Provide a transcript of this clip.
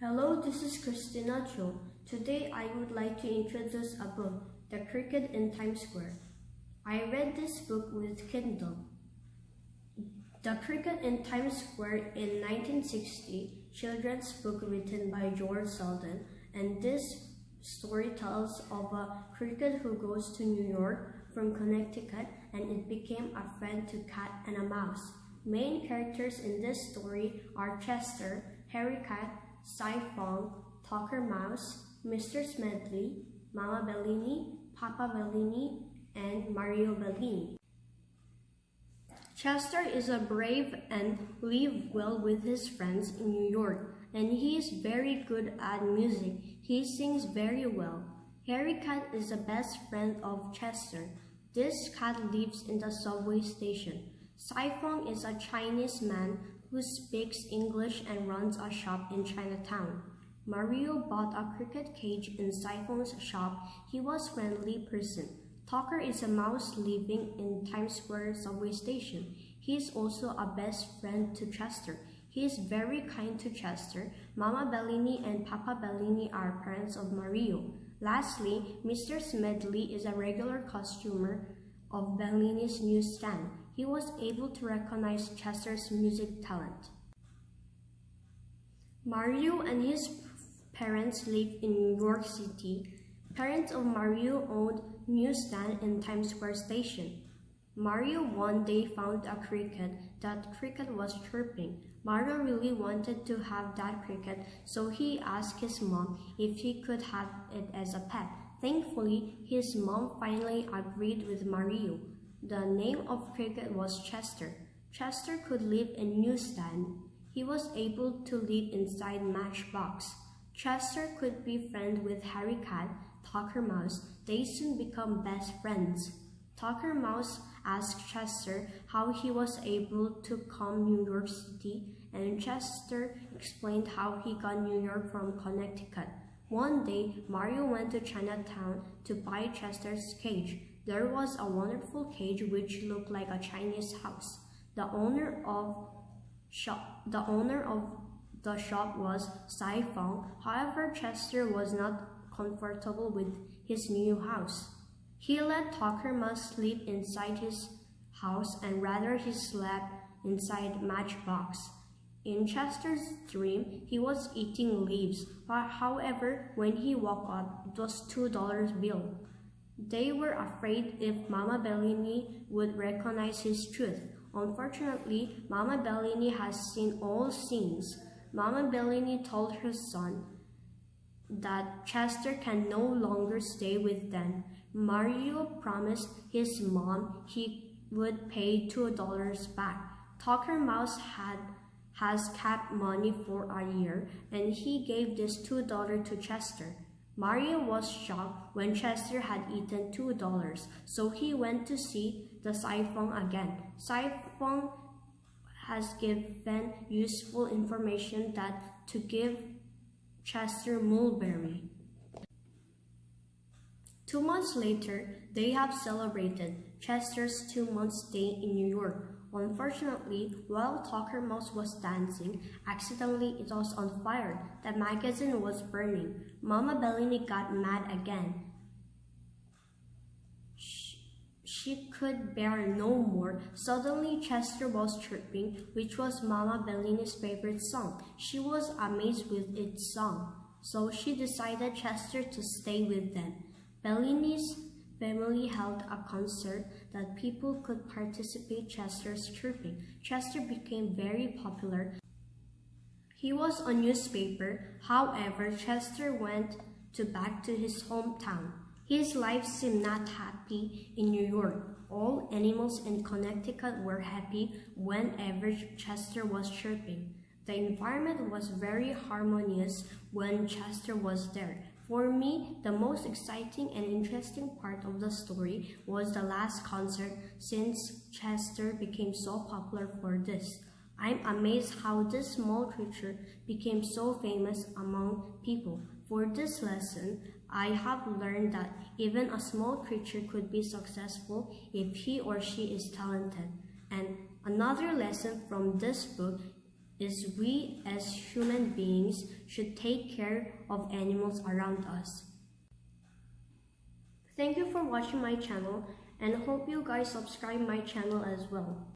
Hello, this is Christina Cho. Today I would like to introduce a book, The Cricket in Times Square. I read this book with Kindle. The Cricket in Times Square in 1960, children's book written by George Selden, and this story tells of a cricket who goes to New York from Connecticut, and it became a friend to cat and a mouse. Main characters in this story are Chester, Harry Cat, Cy Fong, Tucker Mouse, Mr. Smedley, Mama Bellini, Papa Bellini, and Mario Bellini. Chester is a brave and lives well with his friends in New York, and he is very good at music. He sings very well. Harry Cat is the best friend of Chester. This cat lives in the subway station. Cy Fong is a Chinese man who speaks English and runs a shop in Chinatown. Mario bought a cricket cage in Cy Fong's shop. He was a friendly person. Tucker is a mouse living in Times Square subway station. He is also a best friend to Chester. He is very kind to Chester. Mama Bellini and Papa Bellini are parents of Mario. Lastly, Mr. Smedley is a regular customer of Bellini's newsstand. He was able to recognize Chester's music talent. Mario and his parents lived in New York City. Parents of Mario owned a newsstand in Times Square station. Mario one day found a cricket. That cricket was chirping. Mario really wanted to have that cricket, so he asked his mom if he could have it as a pet. Thankfully, his mom finally agreed with Mario. The name of cricket was Chester. Chester could live in newsstand. He was able to live inside Matchbox. Chester could be friends with Harry Cat, Tucker Mouse. They soon become best friends. Tucker Mouse asked Chester how he was able to come New York City, and Chester explained how he got New York from Connecticut. One day, Mario went to Chinatown to buy Chester's cage. There was a wonderful cage which looked like a Chinese house. The owner of the shop was Cy Fong. However, Chester was not comfortable with his new house. He let Tucker Mouse sleep inside his house, and rather he slept inside Matchbox. In Chester's dream, he was eating leaves, but however, when he woke up, it was $2 bill. They were afraid if Mama Bellini would recognize his truth. Unfortunately, Mama Bellini has seen all scenes. Mama Bellini told her son that Chester can no longer stay with them. Mario promised his mom he would pay $2 back. Tucker Mouse has kept money for a year, and he gave this $2 to Chester. Mario was shocked when Chester had eaten $2, so he went to see the Cy Fong again. Cy Fong has given useful information that to give Chester mulberry. 2 months later, they have celebrated Chester's 2-month stay in New York. Unfortunately, while Tucker Mouse was dancing, accidentally it was on fire. The magazine was burning. Mama Bellini got mad again. She could bear no more. Suddenly, Chester was chirping, which was Mama Bellini's favorite song. She was amazed with its song, so she decided Chester to stay with them. Bellini's family held a concert that people could participate Chester's chirping. Chester became very popular. He was on newspaper. However, Chester went back to his hometown. His life seemed not happy in New York. All animals in Connecticut were happy whenever Chester was chirping. The environment was very harmonious when Chester was there. For me, the most exciting and interesting part of the story was the last concert, since Chester became so popular for this. I'm amazed how this small creature became so famous among people. For this lesson, I have learned that even a small creature could be successful if he or she is talented. And Another lesson from this book is we as human beings should take care of animals around us. Thank you for watching my channel and hope you guys subscribe my channel as well.